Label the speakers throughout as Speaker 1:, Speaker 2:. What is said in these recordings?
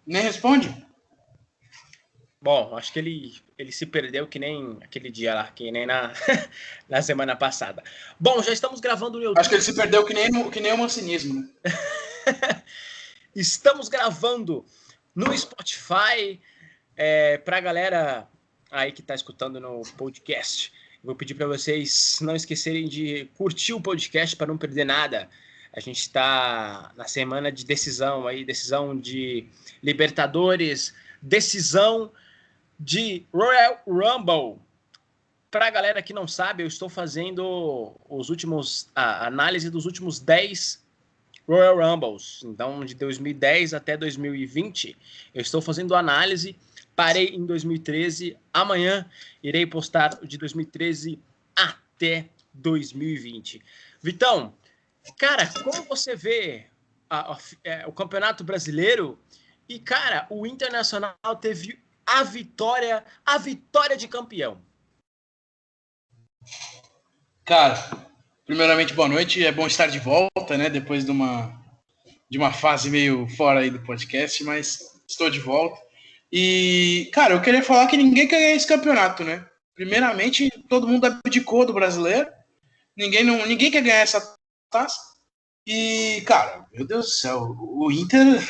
Speaker 1: Nem responde?
Speaker 2: Bom, acho que ele se perdeu que nem aquele dia lá, que nem na semana passada. Bom, já estamos gravando no YouTube.
Speaker 1: Acho que ele se perdeu que nem o mancinismo, né?
Speaker 2: Estamos gravando no Spotify. Pra galera aí que tá escutando no podcast, vou pedir para vocês não esquecerem de curtir o podcast para não perder nada. A gente está na semana de decisão aí, decisão de Libertadores, decisão de Royal Rumble. Para a galera que não sabe, eu estou fazendo a análise dos últimos 10 Royal Rumbles. Então, de 2010 até 2020, eu estou fazendo análise. Parei em 2013. Amanhã irei postar o de 2013 até 2020. Vitão, cara, como você vê o Campeonato Brasileiro? E, cara, o Internacional teve a vitória de campeão.
Speaker 1: Cara, primeiramente, boa noite. É bom estar de volta, né? Depois de uma fase meio fora aí do podcast, mas estou de volta. E, cara, eu queria falar que ninguém quer ganhar esse campeonato, né? Primeiramente, todo mundo abdicou do brasileiro. Ninguém quer ganhar essa taça. E, cara, meu Deus do céu, o Inter.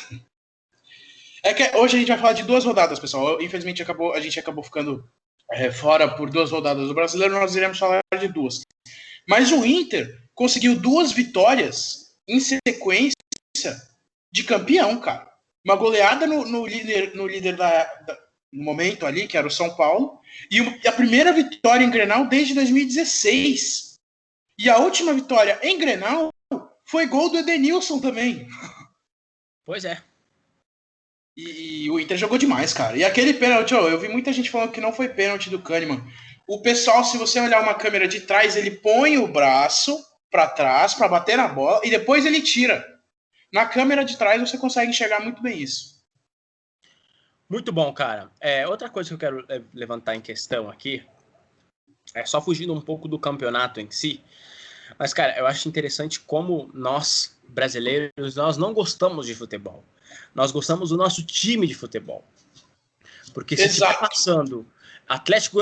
Speaker 1: É que hoje a gente vai falar de 2 rodadas, pessoal. Infelizmente, a gente acabou ficando fora por 2 rodadas do brasileiro. Nós iremos falar de 2. Mas o Inter conseguiu 2 vitórias em sequência de campeão, cara. Uma goleada no líder no momento ali, que era o São Paulo, e a primeira vitória em Grenal desde 2016. E a última vitória em Grenal foi gol do Edenilson também.
Speaker 2: Pois é.
Speaker 1: E o Inter jogou demais, cara. E aquele pênalti, eu vi muita gente falando que não foi pênalti do Kahneman. O pessoal, se você olhar uma câmera de trás, ele põe o braço para trás para bater na bola e depois ele tira. Na câmera de trás você consegue enxergar muito bem isso.
Speaker 2: Muito bom, cara. Outra coisa que eu quero levantar em questão aqui, só fugindo um pouco do campeonato em si, mas, cara, eu acho interessante como nós, brasileiros, nós não gostamos de futebol. Nós gostamos do nosso time de futebol. Porque se estiver passando Atlético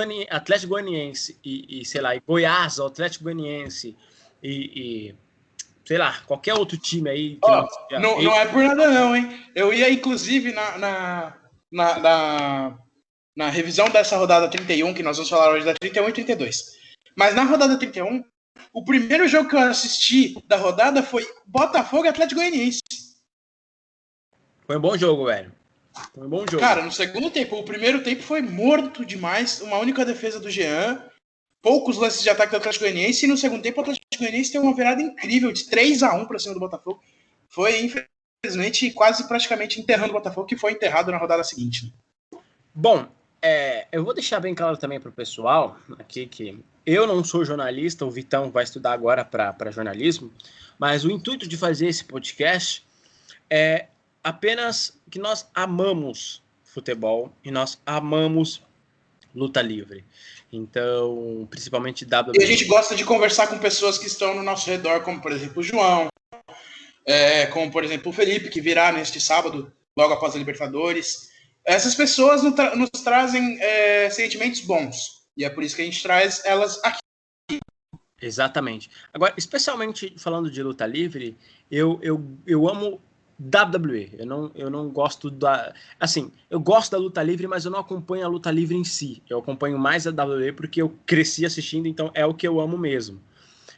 Speaker 2: Goianiense e, sei lá, e Goiás, Atlético Goianiense e sei lá, qualquer outro time aí. Que
Speaker 1: não é por nada não, hein? Eu ia, inclusive, na revisão dessa rodada 31, que nós vamos falar hoje da 31 e 32. Mas na rodada 31, o primeiro jogo que eu assisti da rodada foi Botafogo e Atlético Goianiense.
Speaker 2: Foi um bom jogo, velho. Foi um bom jogo.
Speaker 1: Cara, no segundo tempo, o primeiro tempo foi morto demais. Uma única defesa do Jean. Poucos lances de ataque do Atlético Goianiense. E no segundo tempo, o Atlético Goianiense tem uma virada incrível de 3-1 para cima do Botafogo. Foi, infelizmente, quase praticamente enterrando o Botafogo, que foi enterrado na rodada seguinte.
Speaker 2: Bom, eu vou deixar bem claro também para o pessoal aqui que eu não sou jornalista, o Vitão vai estudar agora para jornalismo, mas o intuito de fazer esse podcast é apenas que nós amamos futebol e nós amamos luta livre. Então, principalmente WWE.
Speaker 1: E a gente gosta de conversar com pessoas que estão no nosso redor, como, por exemplo, o João, como, por exemplo, o Felipe, que virá neste sábado, logo após a Libertadores. Essas pessoas nos trazem sentimentos bons. E é por isso que a gente traz elas aqui.
Speaker 2: Exatamente. Agora, especialmente falando de luta livre, eu amo WWE. Eu não gosto da... Assim, eu gosto da luta livre, mas eu não acompanho a luta livre em si. Eu acompanho mais a WWE porque eu cresci assistindo, então é o que eu amo mesmo.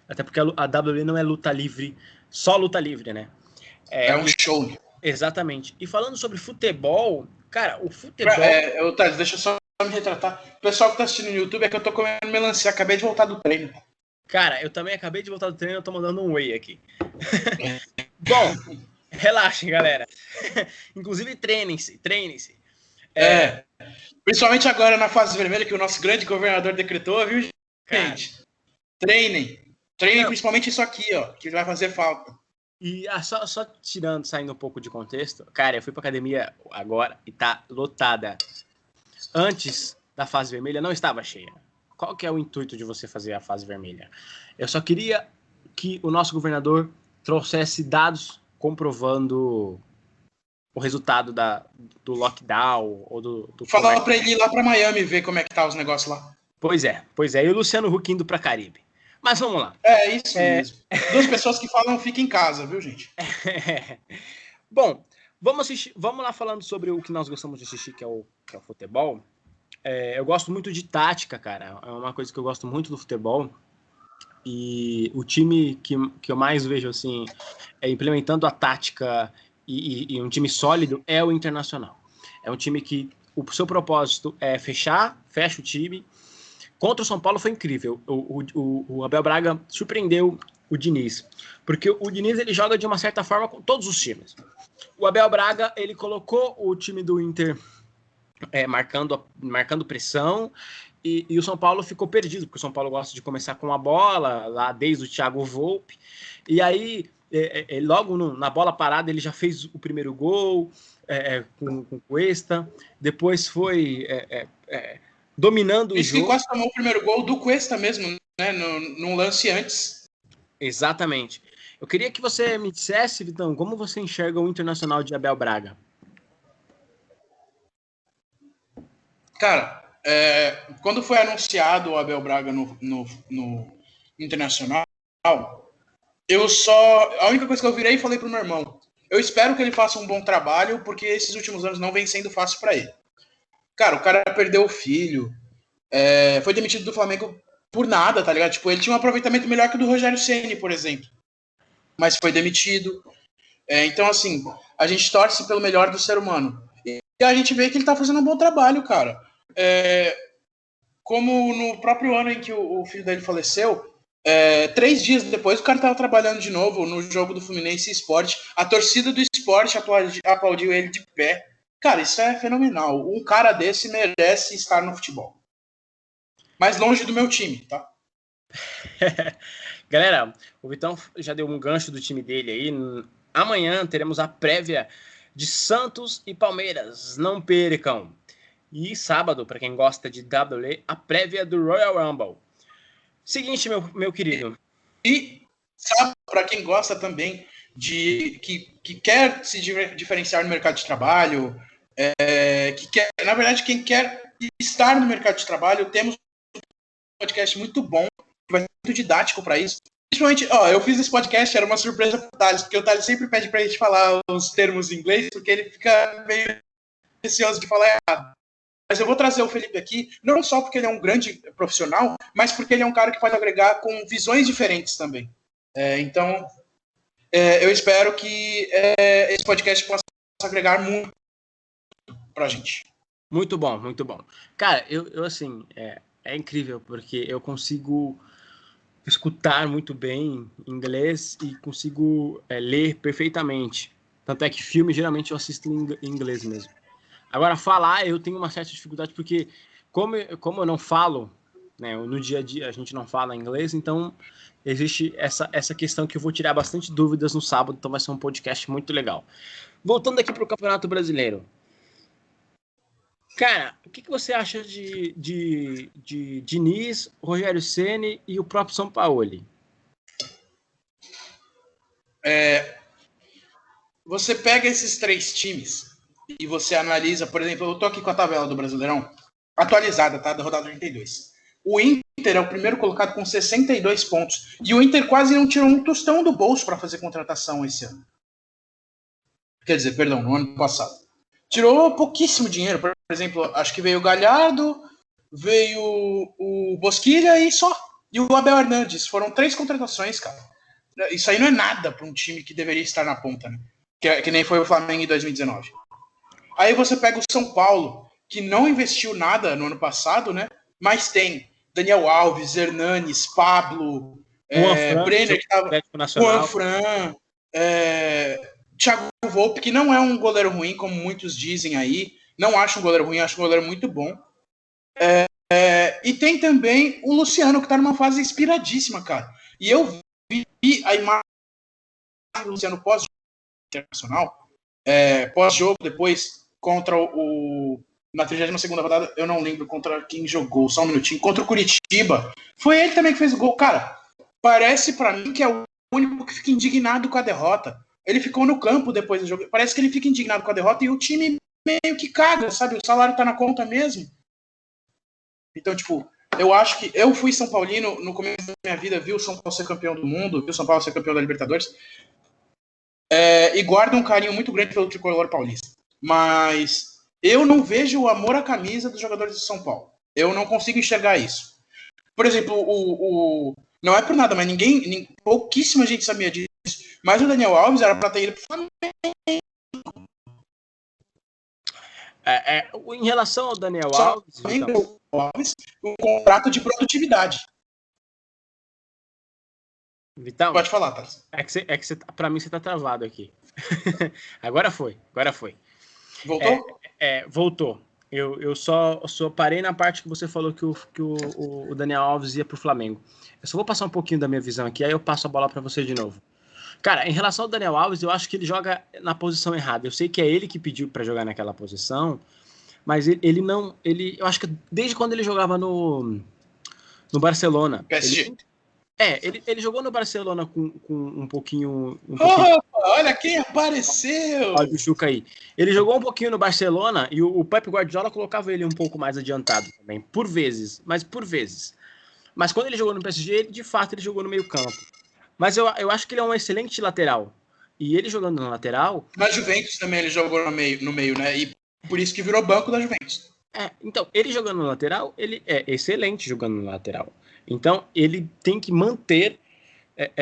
Speaker 2: Até porque a WWE não é luta livre, só luta livre, né?
Speaker 1: É um show.
Speaker 2: Exatamente. E falando sobre futebol, cara, o futebol...
Speaker 1: Thales, deixa eu só me retratar. O pessoal que tá assistindo no YouTube é que eu tô comendo melancia. Acabei de voltar do treino.
Speaker 2: Cara, eu também acabei de voltar do treino, eu tô mandando um whey aqui. Bom, relaxem, galera. Inclusive, treinem-se.
Speaker 1: Principalmente agora na fase vermelha, que o nosso grande governador decretou, viu, gente? Cara, treinem. Treinem principalmente isso aqui, ó, que vai fazer falta.
Speaker 2: E só saindo um pouco de contexto, cara, eu fui pra academia agora e tá lotada. Antes da fase vermelha não estava cheia. Qual que é o intuito de você fazer a fase vermelha? Eu só queria que o nosso governador trouxesse dados comprovando o resultado do lockdown ou do
Speaker 1: Falar para ele ir lá para Miami ver como é que tá os negócios lá.
Speaker 2: Pois é. E o Luciano Huck indo para Caribe. Mas vamos lá.
Speaker 1: É isso mesmo. Duas pessoas que falam fica em casa, viu, gente?
Speaker 2: Bom, vamos lá falando sobre o que nós gostamos de assistir, que é o futebol. Eu gosto muito de tática, cara. É uma coisa que eu gosto muito do futebol. E o time que eu mais vejo assim, implementando a tática e um time sólido é o Internacional. É um time que o seu propósito é fecha o time. Contra o São Paulo foi incrível. O Abel Braga surpreendeu o Diniz, porque o Diniz ele joga de uma certa forma com todos os times. O Abel Braga ele colocou o time do Inter marcando pressão e o São Paulo ficou perdido, porque o São Paulo gosta de começar com a bola, lá desde o Thiago Volpe, e aí logo na bola parada ele já fez o primeiro gol com Cuesta, depois foi dominando o jogo.
Speaker 1: Isso que quase tomou o primeiro gol do Cuesta mesmo, né, num lance antes.
Speaker 2: Exatamente. Eu queria que você me dissesse, Vitão, como você enxerga o Internacional de Abel Braga?
Speaker 1: Cara, quando foi anunciado o Abel Braga no Internacional, a única coisa que eu virei e falei pro meu irmão, eu espero que ele faça um bom trabalho, porque esses últimos anos não vem sendo fácil para ele. Cara, o cara perdeu o filho, foi demitido do Flamengo por nada, tá ligado? Tipo, ele tinha um aproveitamento melhor que o do Rogério Ceni, por exemplo. Mas foi demitido. Então, assim, a gente torce pelo melhor do ser humano. E a gente vê que ele tá fazendo um bom trabalho, cara. Como no próprio ano em que o filho dele faleceu, 3 dias depois o cara tava trabalhando de novo no jogo do Fluminense Sport. A torcida do Sport aplaudiu ele de pé. Cara, isso é fenomenal. Um cara desse merece estar no futebol. Mais longe do meu time, tá?
Speaker 2: Galera, o Vitão já deu um gancho do time dele aí. Amanhã teremos a prévia de Santos e Palmeiras. Não percam. E sábado, para quem gosta de WWE, a prévia do Royal Rumble. Seguinte, meu querido.
Speaker 1: E sábado, para quem gosta também de que quer se diferenciar no mercado de trabalho, na verdade, quem quer estar no mercado de trabalho, temos um podcast muito bom, que vai ser muito didático para isso. Principalmente, eu fiz esse podcast, era uma surpresa pro Thales, porque o Thales sempre pede pra gente falar os termos em inglês, porque ele fica meio receoso de falar errado. Mas eu vou trazer o Felipe aqui, não só porque ele é um grande profissional, mas porque ele é um cara que pode agregar com visões diferentes também. Então, eu espero que esse podcast possa agregar muito pra gente.
Speaker 2: Muito bom, muito bom. Cara, eu assim, é incrível, porque eu consigo escutar muito bem inglês e consigo ler perfeitamente. Tanto é que filme, geralmente, eu assisto em inglês mesmo. Agora, falar, eu tenho uma certa dificuldade, porque como eu não falo, né, no dia a dia a gente não fala inglês, então existe essa questão que eu vou tirar bastante dúvidas no sábado, então vai ser um podcast muito legal. Voltando aqui para o Campeonato Brasileiro. Cara, o que você acha de Diniz, Rogério Ceni e o próprio Sampaoli?
Speaker 1: Você pega esses 3 times e você analisa, por exemplo, eu tô aqui com a tabela do Brasileirão, atualizada, tá? Da rodada 32. O Inter é o primeiro colocado com 62 pontos. E o Inter quase não tirou um tostão do bolso para fazer contratação esse ano. Quer dizer, perdão, no ano passado. Tirou pouquíssimo dinheiro. Por exemplo, acho que veio o Galhardo, veio o Bosquilha e só. E o Abel Hernandes. Foram 3 contratações, cara. Isso aí não é nada para um time que deveria estar na ponta, né? Que nem foi o Flamengo em 2019. Aí você pega o São Paulo, que não investiu nada no ano passado, né? Mas tem Daniel Alves, Hernanes, Pablo, Brenner, que tava, Juan Fran, Thiago Volpe, que não é um goleiro ruim, como muitos dizem aí. Não acho um goleiro ruim, acho um goleiro muito bom. E tem também o Luciano, que tá numa fase inspiradíssima, cara. E eu vi a imagem do Luciano pós-internacional, pós-jogo, depois contra na 32ª rodada, eu não lembro contra quem jogou, só um minutinho, contra o Curitiba. Foi ele também que fez o gol. Cara, parece pra mim que é o único que fica indignado com a derrota. ele ficou no campo depois do jogo. Parece que ele fica indignado com a derrota e o time meio que caga, sabe? O salário tá na conta mesmo. Então, tipo, eu acho que eu fui São Paulino no começo da minha vida, vi o São Paulo ser campeão do mundo, vi o São Paulo ser campeão da Libertadores, e guardo um carinho muito grande pelo tricolor paulista. Mas eu não vejo o amor à camisa dos jogadores de São Paulo. Eu não consigo enxergar isso. Por exemplo, não é por nada, mas pouquíssima gente sabia disso, mas o Daniel Alves era pra ter ido pro Flamengo.
Speaker 2: Em relação ao Daniel Alves,
Speaker 1: um contrato de produtividade.
Speaker 2: Vitão,
Speaker 1: pode falar, Thales.
Speaker 2: Pra mim você tá travado aqui. Agora foi.
Speaker 1: Voltou?
Speaker 2: Voltou. Eu só parei na parte que você falou que o Daniel Alves ia pro Flamengo. Eu só vou passar um pouquinho da minha visão aqui, aí eu passo a bola para você de novo. Cara, em relação ao Daniel Alves, eu acho que ele joga na posição errada. Eu sei que é ele que pediu para jogar naquela posição, mas ele não... eu acho que desde quando ele jogava no Barcelona...
Speaker 1: PSG.
Speaker 2: Ele jogou no Barcelona com um pouquinho...
Speaker 1: Olha quem apareceu!
Speaker 2: Olha o Chuca aí. Ele jogou um pouquinho no Barcelona e o Pep Guardiola colocava ele um pouco mais adiantado também, por vezes. Mas quando ele jogou no PSG, de fato, ele jogou no meio campo. Mas eu acho que ele é um excelente lateral. E ele jogando na lateral...
Speaker 1: Na Juventus também ele jogou no meio, né? E por isso que virou banco da Juventus.
Speaker 2: Então, ele jogando no lateral, ele é excelente jogando no lateral. Então, ele tem que manter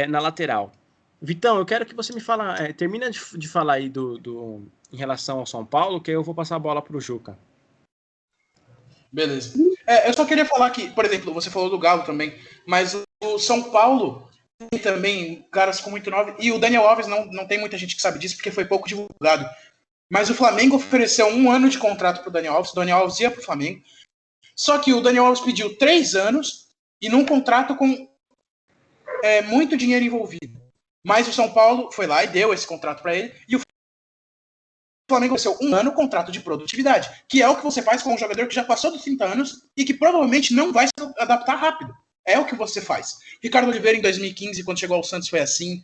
Speaker 2: na lateral. Vitão, eu quero que você me fala... termina de falar aí em relação ao São Paulo, que aí eu vou passar a bola pro Juca.
Speaker 1: Beleza. Eu só queria falar que, por exemplo, você falou do Galo também, mas o São Paulo tem também caras com muito nome, e o Daniel Alves não tem muita gente que sabe disso, porque foi pouco divulgado. Mas o Flamengo ofereceu 1 ano de contrato pro Daniel Alves, o Daniel Alves ia pro Flamengo, só que o Daniel Alves pediu 3 anos, e num contrato com muito dinheiro envolvido. Mas o São Paulo foi lá e deu esse contrato para ele, e o Flamengo ofereceu 1 ano contrato de produtividade, que é o que você faz com um jogador que já passou dos 30 anos e que provavelmente não vai se adaptar rápido. É o que você faz. Ricardo Oliveira, em 2015, quando chegou ao Santos, foi assim.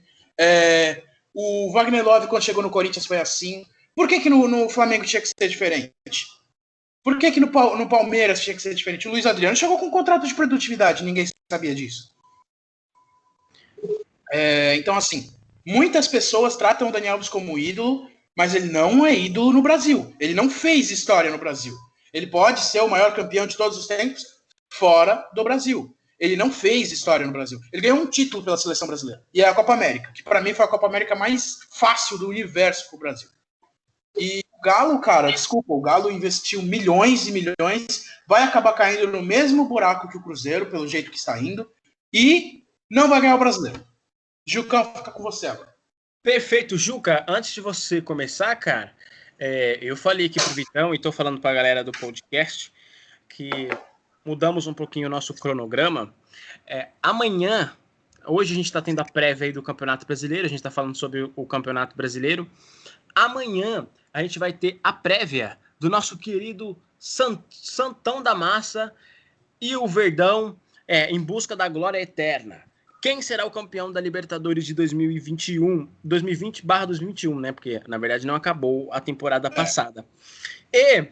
Speaker 1: O Wagner Love, quando chegou no Corinthians, foi assim. Por que no Flamengo tinha que ser diferente? Por que no Palmeiras tinha que ser diferente? O Luiz Adriano chegou com um contrato de produtividade, ninguém sabia disso. Então, assim, muitas pessoas tratam o Daniel Alves como ídolo, mas ele não é ídolo no Brasil. Ele não fez história no Brasil. Ele pode ser o maior campeão de todos os tempos fora do Brasil. Ele não fez história no Brasil. Ele ganhou um título pela seleção brasileira. E é a Copa América, que para mim foi a Copa América mais fácil do universo pro Brasil. E o Galo, cara, desculpa, o Galo investiu milhões e milhões, vai acabar caindo no mesmo buraco que o Cruzeiro, pelo jeito que está indo, e não vai ganhar o Brasileiro. Jucão, fica com você agora.
Speaker 2: Perfeito, Juca. Antes de você começar, cara, eu falei aqui pro Vitão e tô falando pra galera do podcast que mudamos um pouquinho o nosso cronograma. Amanhã, hoje a gente está tendo a prévia aí do Campeonato Brasileiro, a gente está falando sobre o Campeonato Brasileiro. Amanhã a gente vai ter a prévia do nosso querido Santão da Massa e o Verdão em busca da glória eterna. Quem será o campeão da Libertadores de 2020/2021, né? Porque, na verdade, não acabou a temporada passada. E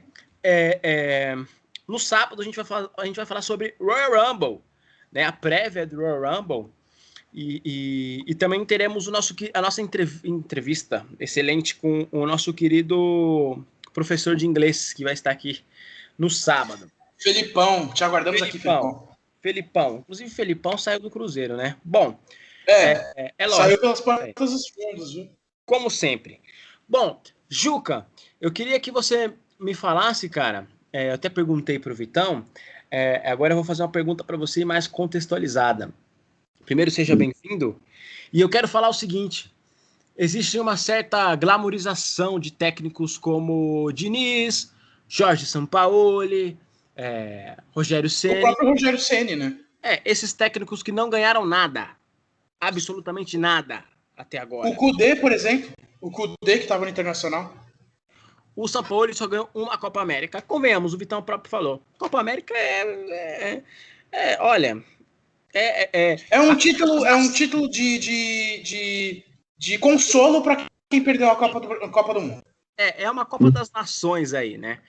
Speaker 2: no sábado a gente vai falar sobre Royal Rumble, né? A prévia do Royal Rumble. E também teremos a nossa entrevista excelente com o nosso querido professor de inglês, que vai estar aqui no sábado.
Speaker 1: Felipão, te aguardamos aqui,
Speaker 2: Felipão. Inclusive, Felipão saiu do Cruzeiro, né? Bom, lógico.
Speaker 1: Saiu pelas portas dos fundos, viu?
Speaker 2: Como sempre. Bom, Juca, eu queria que você me falasse, cara, eu até perguntei pro Vitão, agora eu vou fazer uma pergunta para você mais contextualizada. Primeiro, seja bem-vindo. E eu quero falar o seguinte, existe uma certa glamorização de técnicos como Diniz, Jorge Sampaoli, Rogério Ceni.
Speaker 1: O próprio Rogério Ceni, né?
Speaker 2: Esses técnicos que não ganharam nada. Absolutamente nada até agora.
Speaker 1: O Kudê, por exemplo. O Kudê que estava no Internacional.
Speaker 2: O Sampaoli só ganhou uma Copa América. Convenhamos, o Vitão próprio falou. Copa América olha...
Speaker 1: É um título de consolo para quem perdeu a Copa do Mundo.
Speaker 2: É uma Copa das Nações aí, né?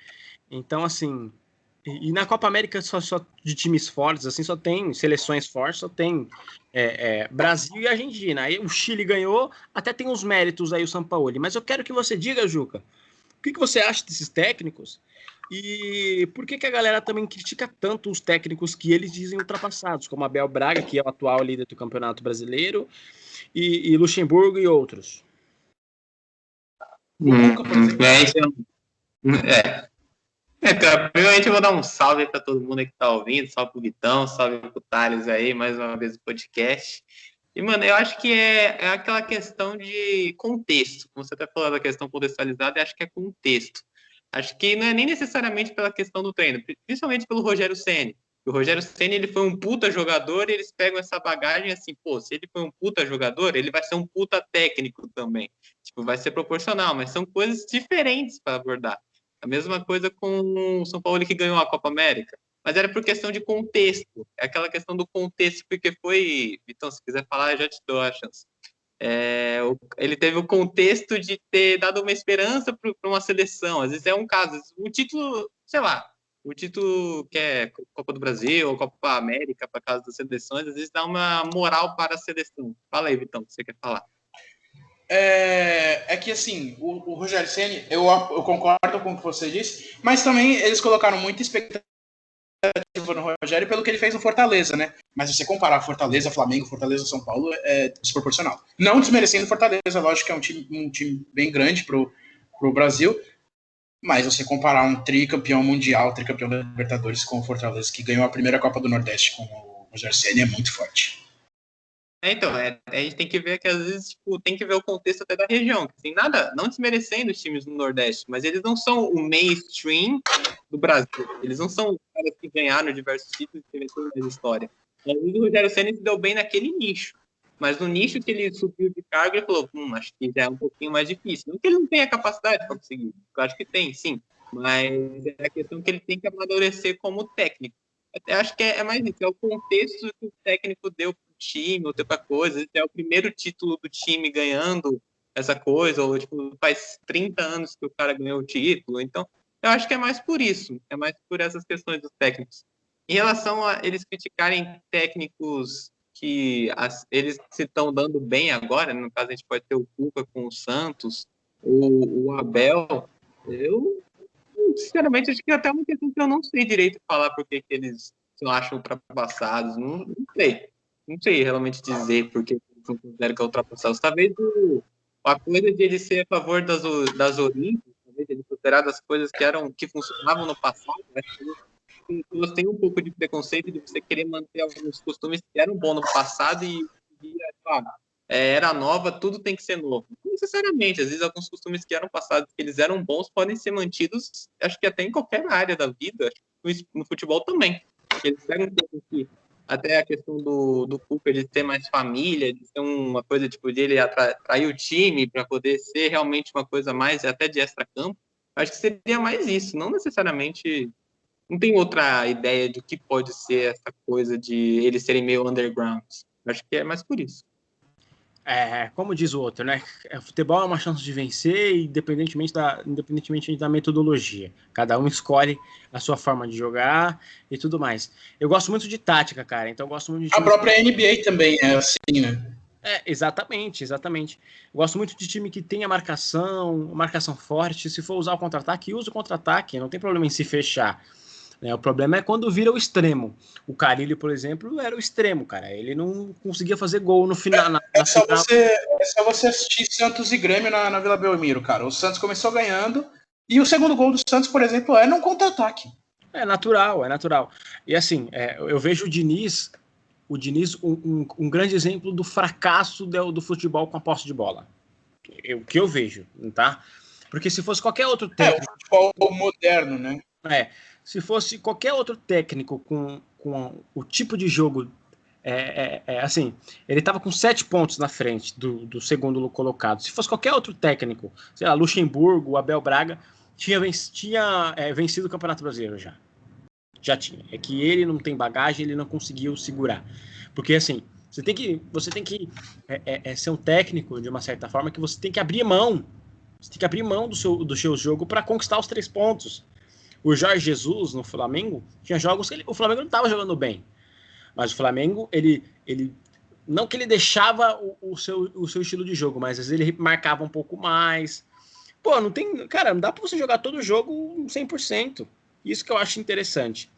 Speaker 2: Então, assim, e na Copa América só de times fortes, assim, só tem seleções fortes, só tem Brasil e Argentina. Aí o Chile ganhou, até tem os méritos aí o Sampaoli. Mas eu quero que você diga, Juca, o que você acha desses técnicos e por que a galera também critica tanto os técnicos que eles dizem ultrapassados, como Abel Braga, que é o atual líder do Campeonato Brasileiro, e Luxemburgo e outros?
Speaker 3: Primeiramente eu vou dar um salve para todo mundo que tá ouvindo, salve pro Vitão, salve pro Thales aí, mais uma vez o podcast. E, mano, eu acho que é aquela questão de contexto, como você até falou da questão contextualizada, eu acho que é contexto. Acho que não é nem necessariamente pela questão do treino, principalmente pelo Rogério Ceni. O Rogério Ceni, ele foi um puta jogador e eles pegam essa bagagem assim, pô, se ele foi um puta jogador, ele vai ser um puta técnico também. Tipo, vai ser proporcional, mas são coisas diferentes para abordar. A mesma coisa com o São Paulo que ganhou a Copa América. Mas era por questão de contexto. É aquela questão do contexto, porque foi... Vitão, se quiser falar, eu já te dou a chance. Ele teve o contexto de ter dado uma esperança para uma seleção. Às vezes é um caso. O título, sei lá, o título que é Copa do Brasil ou Copa América, para casa das seleções, às vezes dá uma moral para a seleção. Fala aí, Vitão, o que você quer falar.
Speaker 1: É que assim, o Rogério Ceni, eu concordo com o que você disse, mas também eles colocaram muita expectativa no Rogério pelo que ele fez no Fortaleza, né? Mas se você comparar Fortaleza, Flamengo, Fortaleza, São Paulo, é desproporcional. Não desmerecendo Fortaleza, lógico que é um time bem grande pro Brasil, mas você comparar um tricampeão mundial, tricampeão da Libertadores com o Fortaleza, que ganhou a primeira Copa do Nordeste com o Rogério Ceni, é muito forte.
Speaker 3: Então, a gente tem que ver que às vezes tem que ver o contexto até da região. Assim, nada, não desmerecendo os times do Nordeste, mas eles não são o mainstream do Brasil. Eles não são os caras que ganharam diversos títulos e tiveram mais história. Às vezes o Rogério Ceni se deu bem naquele nicho, mas no nicho que ele subiu de cargo, ele falou, acho que já é um pouquinho mais difícil. Não que ele não tenha capacidade para conseguir, eu acho que tem, sim, mas é a questão que ele tem que amadurecer como técnico. Eu acho que é mais isso, é o contexto que o técnico deu pro time, ou outra coisa, é o primeiro título do time ganhando essa coisa, ou tipo, faz 30 anos que o cara ganhou o título, então eu acho que é mais por isso, é mais por essas questões dos técnicos. Em relação a eles criticarem técnicos que eles se estão dando bem agora, no caso a gente pode ter o Cuca com o Santos, o Abel, eu sinceramente, acho que até uma questão que eu não sei direito falar porque que eles se acham ultrapassados. Não sei. Não sei realmente dizer porque eles não consideram que é ultrapassados. Talvez a coisa de ele ser a favor das Olimpíadas, talvez ele considerar das coisas que funcionavam no passado, né? Pessoas têm um pouco de preconceito de você querer manter alguns costumes que eram bons no passado e era nova, tudo tem que ser novo. Não necessariamente, às vezes alguns costumes que eram passados, que eles eram bons, podem ser mantidos, acho que até em qualquer área da vida, no futebol também. Eles pegam um pouco aqui, até a questão do Cuca de ter mais família, de ser uma coisa tipo de ele atrair o time para poder ser realmente uma coisa mais até de extra-campo. Acho que seria mais isso, não necessariamente. Não tem outra ideia de o que pode ser essa coisa de eles serem meio underground. Acho que é mais por isso.
Speaker 2: Como diz o outro, né? Futebol é uma chance de vencer, independentemente da metodologia. Cada um escolhe a sua forma de jogar e tudo mais. Eu gosto muito de tática, cara. Então eu gosto muito de
Speaker 1: A própria NBA também é assim, né?
Speaker 2: Exatamente. Eu gosto muito de time que tenha marcação forte. Se for usar o contra-ataque, use o contra-ataque. Não tem problema em se fechar. O problema é quando vira o extremo. O Carille, por exemplo, era o extremo, cara. Ele não conseguia fazer gol no final.
Speaker 1: É só você assistir Santos e Grêmio na Vila Belmiro, cara. O Santos começou ganhando e o segundo gol do Santos, por exemplo, é num contra-ataque.
Speaker 2: É natural. E assim, eu vejo o Diniz um grande exemplo do fracasso do futebol com a posse de bola. O que eu vejo, tá? Porque se fosse qualquer outro técnico...
Speaker 1: o futebol moderno, né?
Speaker 2: Se fosse qualquer outro técnico com o tipo de jogo, assim, ele estava com 7 pontos na frente do segundo colocado. Se fosse qualquer outro técnico, sei lá, Luxemburgo, Abel Braga, tinha vencido o Campeonato Brasileiro já tinha. É que ele não tem bagagem, ele não conseguiu segurar. Porque, assim, Você tem que ser um técnico, de uma certa forma, que você tem que abrir mão. Você tem que abrir mão do seu jogo para conquistar os 3 pontos. O Jorge Jesus, no Flamengo, tinha jogos que o Flamengo não estava jogando bem. Mas o Flamengo, ele não que ele deixava o seu estilo de jogo, mas às vezes ele marcava um pouco mais. Pô, não tem... Cara, não dá pra você jogar todo o jogo 100%. Isso que eu acho interessante.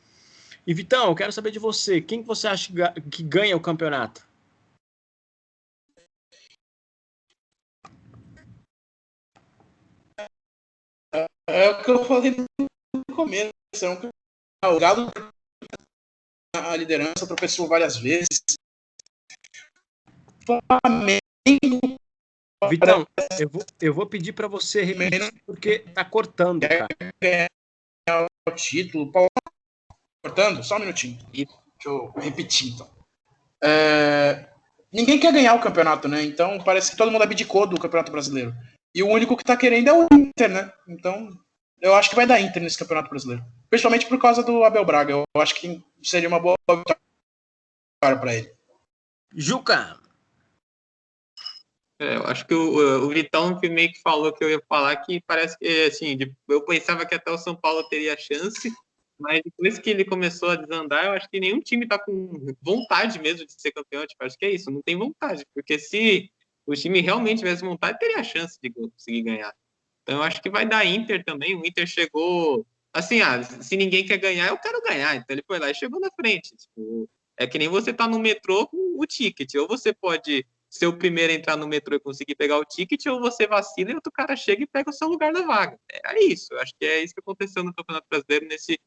Speaker 2: E, Vitão, eu quero saber de você. Quem que você acha que ganha o campeonato?
Speaker 1: É o que eu falei no começo. O Galo, a liderança, tropeçou várias vezes. Flamengo.
Speaker 2: Vitão, eu vou pedir para você repetir, porque tá cortando, cara.
Speaker 1: Ganhar o título. Cortando? Só um minutinho. Deixa eu repetir, então. Ninguém quer ganhar o campeonato, né? Então parece que todo mundo abdicou do Campeonato Brasileiro. E o único que tá querendo é o Inter, né? Então eu acho que vai dar Inter nesse Campeonato Brasileiro. Principalmente por causa do Abel Braga. Eu acho que seria uma boa vitória para ele.
Speaker 2: Juca!
Speaker 3: Eu acho que o Vitão meio que falou que eu ia falar, que parece que, assim, eu pensava que até o São Paulo teria chance, mas depois que ele começou a desandar, eu acho que nenhum time tá com vontade mesmo de ser campeão. Tipo, acho que é isso, não tem vontade, porque se o time realmente tivesse vontade, teria chance de conseguir ganhar. Então eu acho que vai dar Inter também. O Inter chegou, assim, se ninguém quer ganhar, eu quero ganhar. Então ele foi lá e chegou na frente. Tipo, é que nem você tá no metrô com o ticket, ou você pode ser o primeiro a entrar no metrô e conseguir pegar o ticket, ou você vacila e outro cara chega e pega o seu lugar na vaga. É isso, eu acho que é isso que aconteceu no Campeonato Brasileiro nesse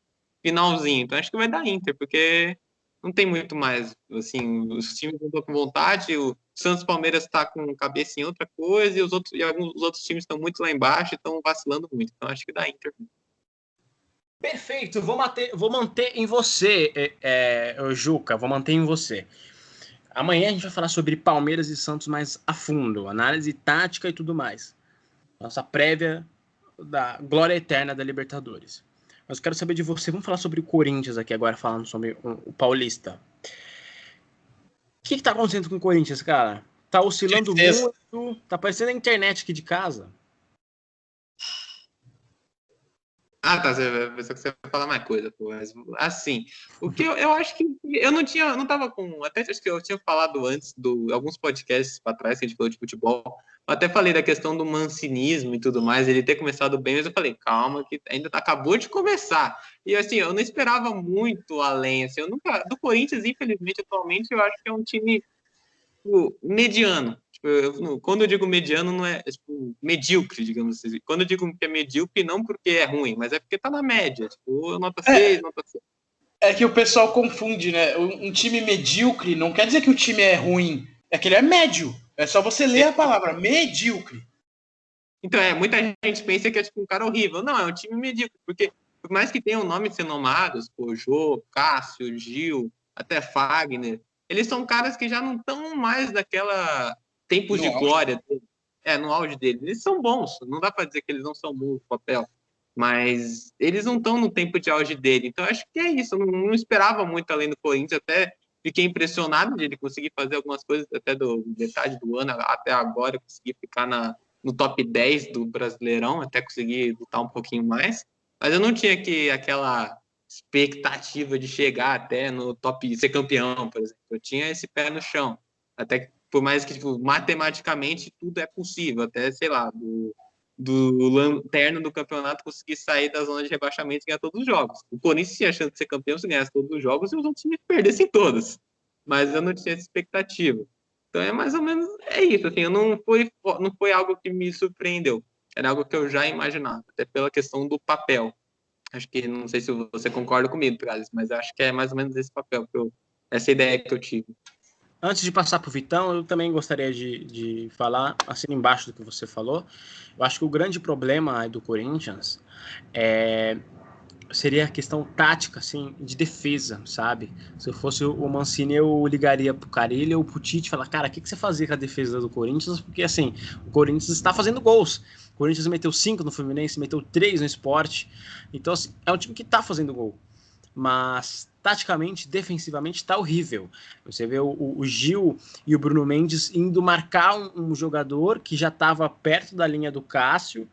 Speaker 3: finalzinho. Então acho que vai dar Inter, porque não tem muito mais, assim, os times não estão com vontade, o Santos e Palmeiras está com cabeça em outra coisa, e alguns outros times estão muito lá embaixo e estão vacilando muito. Então acho que dá Inter.
Speaker 2: Perfeito, vou manter em você, Juca, vou manter em você. Amanhã a gente vai falar sobre Palmeiras e Santos mais a fundo, análise tática e tudo mais. Nossa prévia da glória eterna da Libertadores. Mas eu quero saber de você, vamos falar sobre o Corinthians aqui agora, falando sobre o Paulista. O que tá acontecendo com o Corinthians, cara? Tá oscilando muito, tá parecendo a internet aqui de casa.
Speaker 3: Tá, você pensou que você ia falar mais coisa, pô, mas assim, o que eu acho que eu não tava com, até acho que eu tinha falado antes alguns podcasts para trás que a gente falou de futebol, eu até falei da questão do mancinismo e tudo mais, ele ter começado bem, mas eu falei, calma, que ainda acabou de começar, e assim, eu não esperava muito além, assim, do Corinthians, infelizmente, atualmente, eu acho que é um time mediano. Quando eu digo mediano, não é tipo, medíocre, digamos assim. Quando eu digo que é medíocre, não porque é ruim, mas é porque tá na média. Tipo, nota 6, nota 6.
Speaker 1: É que o pessoal confunde, né? Um time medíocre não quer dizer que o time é ruim. É que ele é médio. É só você ler a palavra medíocre.
Speaker 3: Então, muita gente pensa que é tipo um cara horrível. Não, é um time medíocre, porque por mais que tenham nomes renomados, Jô, Cássio, Gil, até Fagner, eles são caras que já não estão mais naquela tempo de glória, no auge deles. Eles são bons, não dá para dizer que eles não são bons no papel, mas eles não estão no tempo de auge dele. Então, acho que é isso. Eu não esperava muito além do Corinthians, até fiquei impressionado de ele conseguir fazer algumas coisas até do metade do ano até agora, conseguir ficar no top 10 do Brasileirão, até conseguir lutar um pouquinho mais. Mas eu não tinha aquela expectativa de chegar até no top, ser campeão, por exemplo. Eu tinha esse pé no chão. Até que, por mais que, tipo, matematicamente, tudo é possível. Até, sei lá, do lanterna do campeonato conseguir sair da zona de rebaixamento e ganhar todos os jogos. O Corinthians tinha chance de ser campeão se ganhasse todos os jogos e os outros times perdessem todos. Mas eu não tinha essa expectativa. Então é mais ou menos isso. Assim, não foi algo que me surpreendeu. Era algo que eu já imaginava, até pela questão do papel. Acho que, não sei se você concorda comigo, Travis, mas acho que é mais ou menos esse papel, essa ideia que eu tive.
Speaker 2: Antes de passar para o Vitão, eu também gostaria de falar, assim, embaixo do que você falou. Eu acho que o grande problema do Corinthians seria a questão tática, assim, de defesa, sabe? Se eu fosse o Mancini, eu ligaria pro Carille ou pro Tite e falar, cara, o que você fazia com a defesa do Corinthians? Porque, assim, o Corinthians está fazendo gols. O Corinthians meteu 5 no Fluminense, meteu 3 no Sport. Então, assim, é um time que está fazendo gol. Mas taticamente, defensivamente, está horrível. Você vê o Gil e o Bruno Mendes indo marcar um jogador que já estava perto da linha do Cássio,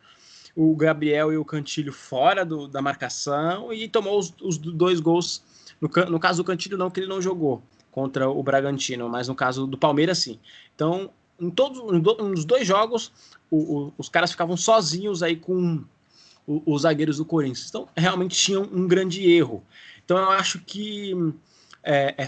Speaker 2: o Gabriel e o Cantilho fora da marcação, e tomou os 2 gols. No caso do Cantilho, não, que ele não jogou contra o Bragantino, mas no caso do Palmeiras, sim. Então, nos 2 jogos, os caras ficavam sozinhos aí com os zagueiros do Corinthians. Então, realmente tinham um grande erro. Então, eu acho que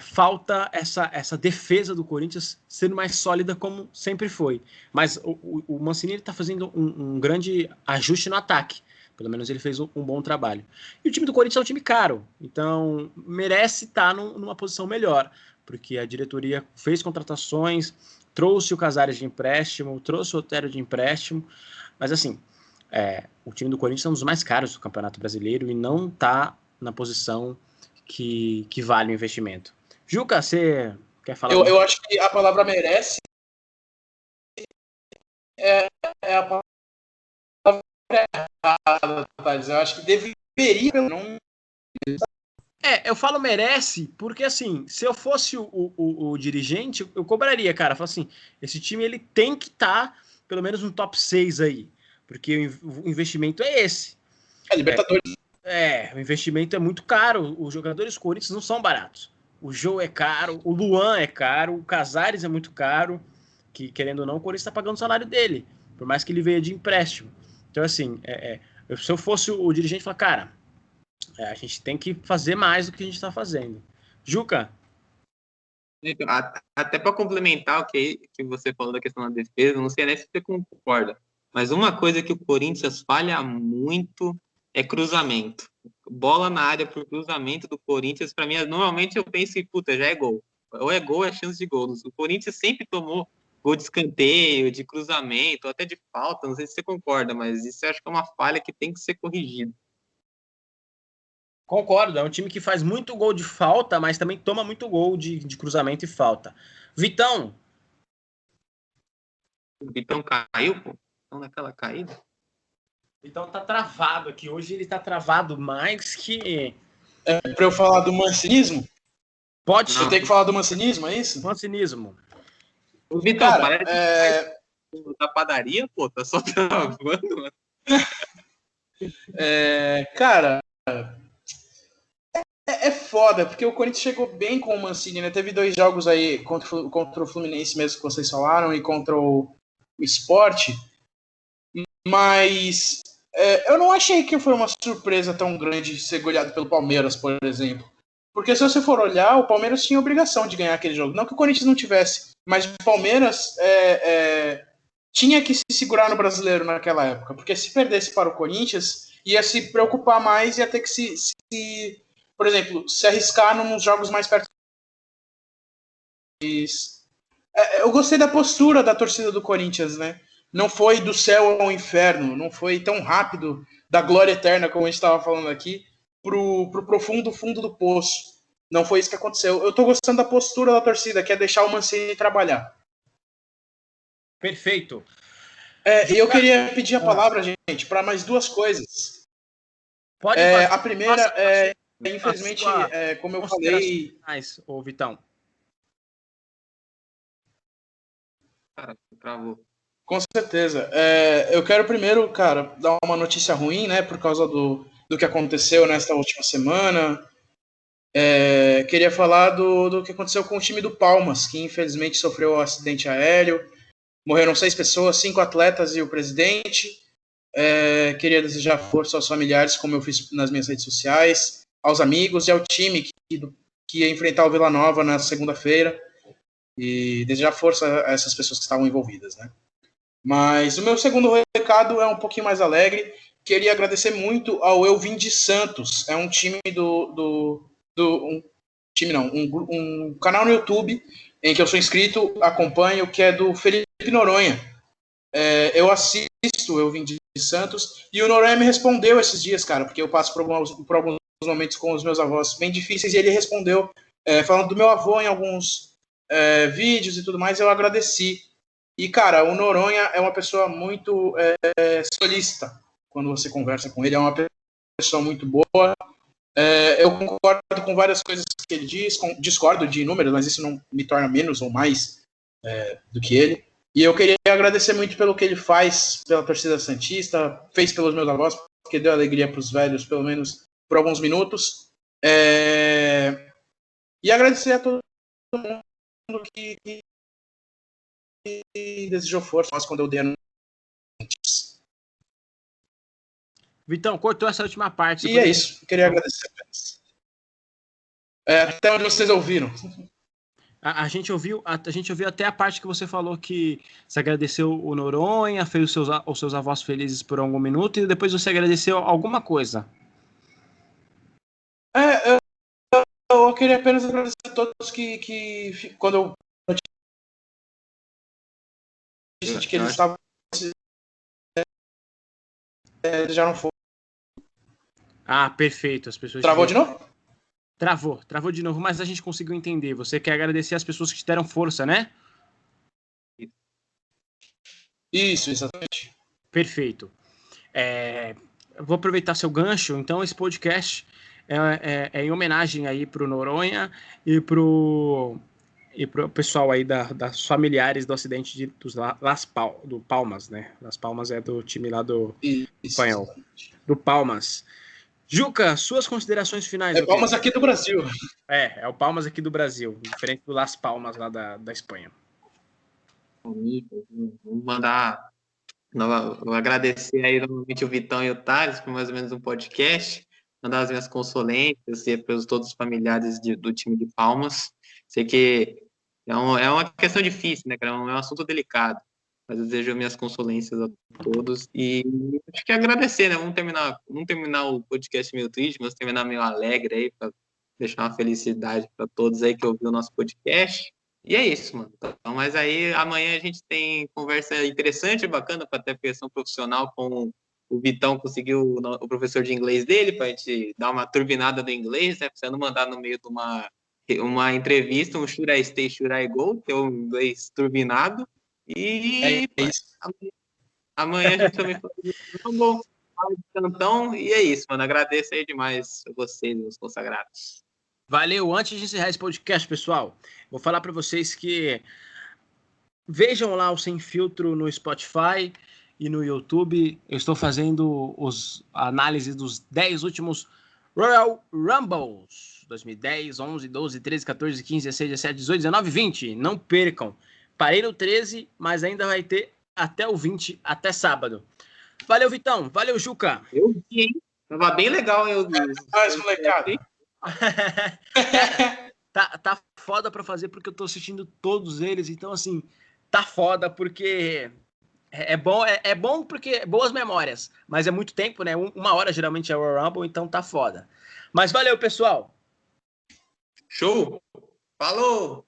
Speaker 2: falta essa defesa do Corinthians sendo mais sólida como sempre foi. Mas o Mancini está fazendo um grande ajuste no ataque. Pelo menos ele fez um bom trabalho. E o time do Corinthians é um time caro. Então, merece estar numa posição melhor. Porque a diretoria fez contratações, trouxe o Casares de empréstimo, trouxe o Otero de empréstimo. Mas, assim, o time do Corinthians é um dos mais caros do Campeonato Brasileiro e não está na posição que vale o investimento. Juca, você quer falar?
Speaker 1: Eu acho que a palavra merece é a palavra errada, Thales. Eu acho que deveria, não.
Speaker 2: Eu falo merece, porque assim, se eu fosse o dirigente, eu cobraria, cara. Falo assim, esse time ele tem que estar pelo menos no top 6 aí, porque o investimento é esse.
Speaker 1: Libertadores.
Speaker 2: O investimento é muito caro. Os jogadores Corinthians não são baratos. O Jô é caro, o Luan é caro, o Casares é muito caro, que querendo ou não, o Corinthians está pagando o salário dele, por mais que ele veja de empréstimo. Então, assim, se eu fosse o dirigente, falar, cara, a gente tem que fazer mais do que a gente está fazendo. Juca?
Speaker 3: Então, até para complementar o que você falou da questão da defesa, não sei nem se você concorda, mas uma coisa que o Corinthians falha muito é cruzamento. Bola na área por cruzamento do Corinthians, para mim, normalmente eu penso em, puta, já é gol. Ou é gol, é chance de gol. O Corinthians sempre tomou gol de escanteio, de cruzamento, até de falta, não sei se você concorda, mas isso eu acho que é uma falha que tem que ser corrigida.
Speaker 2: Concordo, é um time que faz muito gol de falta, mas também toma muito gol de cruzamento e falta. Vitão?
Speaker 3: O Vitão caiu, pô? Então, naquela caída.
Speaker 2: Vitão tá travado aqui. Hoje ele tá travado mais que...
Speaker 1: Para eu falar do mancinismo?
Speaker 2: Pode
Speaker 1: ser. Eu tenho que falar do mancinismo, é isso?
Speaker 2: Mancinismo.
Speaker 3: O Vitão, cara, parece da padaria, pô, tá só travando, mano.
Speaker 1: Cara, é foda, porque o Corinthians chegou bem com o Mancini, né? Teve 2 jogos aí contra o Fluminense mesmo que vocês falaram e contra o Sport, mas eu não achei que foi uma surpresa tão grande ser goleado pelo Palmeiras, por exemplo. Porque se você for olhar, o Palmeiras tinha obrigação de ganhar aquele jogo. Não que o Corinthians não tivesse, mas o Palmeiras tinha que se segurar no Brasileiro naquela época. Porque se perdesse para o Corinthians, ia se preocupar mais, ia ter que por exemplo, se arriscar nos jogos mais perto. Eu gostei da postura da torcida do Corinthians, né? Não foi do céu ao inferno, não foi tão rápido da glória eterna, como a gente estava falando aqui, pro profundo fundo do poço. Não foi isso que aconteceu. Eu tô gostando da postura da torcida, que é deixar o Mancini trabalhar.
Speaker 2: Perfeito.
Speaker 1: E eu queria pedir a palavra, gente, para mais 2 coisas.
Speaker 2: Pode
Speaker 1: a primeira infelizmente, como eu falei...
Speaker 2: Ô, Vitão.
Speaker 3: Cara, travou.
Speaker 1: Com certeza. Eu quero primeiro, cara, dar uma notícia ruim, né, por causa do que aconteceu nesta última semana. Queria falar do que aconteceu com o time do Palmas, que infelizmente sofreu um acidente aéreo. Morreram 6 pessoas, 5 atletas e o presidente. Queria desejar força aos familiares, como eu fiz nas minhas redes sociais, aos amigos e ao time que ia enfrentar o Vila Nova na segunda-feira, e desejar força a essas pessoas que estavam envolvidas, né? Mas o meu segundo recado é um pouquinho mais alegre. Queria agradecer muito ao Eu Vim de Santos. É um time um canal no YouTube em que eu sou inscrito, acompanho, que é do Felipe Noronha. Eu assisto Eu Vim de Santos, e o Noronha me respondeu esses dias, cara, porque eu passo por alguns momentos com os meus avós bem difíceis, e ele respondeu, falando do meu avô em alguns vídeos e tudo mais. Eu agradeci. E, cara, o Noronha é uma pessoa muito solícita quando você conversa com ele, é uma pessoa muito boa, Eu concordo com várias coisas que ele diz, discordo de números, mas isso não me torna menos ou mais do que ele. E eu queria agradecer muito pelo que ele faz pela torcida santista, fez pelos meus avós, porque deu alegria para os velhos, pelo menos por alguns minutos. E agradecer a todo mundo que desejou força quando eu dei antes.
Speaker 2: Vitão, cortou essa última parte.
Speaker 1: E é isso, eu queria agradecer apenas. Até onde vocês ouviram.
Speaker 2: A gente ouviu até a parte que você falou que você agradeceu o Noronha, fez os seus avós felizes por algum minuto e depois você agradeceu alguma coisa.
Speaker 1: Eu queria apenas agradecer a todos que quando eu disse que eles estavam já não foram.
Speaker 2: Perfeito. As pessoas
Speaker 1: Travou de novo?
Speaker 2: Travou de novo, mas a gente conseguiu entender. Você quer agradecer as pessoas que te deram força, né?
Speaker 1: Isso, exatamente.
Speaker 2: Perfeito. Eu vou aproveitar seu gancho, então esse podcast é em homenagem aí pro Noronha e pro pessoal aí das familiares do acidente do Palmas, né? Las Palmas é do time lá do espanhol. Do Palmas. Juca, suas considerações finais.
Speaker 1: É Palmas aqui do Brasil.
Speaker 2: É o Palmas aqui do Brasil, diferente do Las Palmas lá da Espanha.
Speaker 3: Vou mandar, vou agradecer aí novamente o Vitão e o Thales por mais ou menos um podcast, mandar as minhas consolências e para todos os familiares do time de Palmas. Sei que é uma questão difícil, né, cara? É um assunto delicado, mas eu desejo minhas consolências a todos e acho que agradecer, né? Vamos terminar o podcast meio triste, mas terminar meio alegre aí, para deixar uma felicidade para todos aí que ouviram o nosso podcast. E é isso, mano. Então, mas aí amanhã a gente tem conversa interessante, bacana, para ter questão profissional com o Vitão, conseguiu o professor de inglês dele, para a gente dar uma turbinada do inglês, né? Precisando mandar no meio de uma entrevista, um should I stay, should I go, que é o inglês turbinado. E amanhã a gente também fala de cantão. E é isso, mano. Agradeço aí demais a vocês, meus consagrados.
Speaker 2: Valeu. Antes de encerrar esse podcast, pessoal, vou falar para vocês que vejam lá o Sem Filtro no Spotify e no YouTube. Eu estou fazendo a análise dos 10 últimos Royal Rumbles. 2010, 11, 12, 13, 14, 15, 16, 17, 18, 19, 20. Não percam. Parei no 13, mas ainda vai ter até o 20, até sábado. Valeu, Vitão. Valeu, Juca.
Speaker 3: Eu vi, hein? Tava bem legal.
Speaker 1: Mais molecada.
Speaker 2: Tá foda pra fazer porque eu tô assistindo todos eles. Então, assim, tá foda porque é bom porque boas memórias. Mas é muito tempo, né? Uma hora geralmente é o Royal Rumble, então tá foda. Mas valeu, pessoal.
Speaker 3: Show! Falou!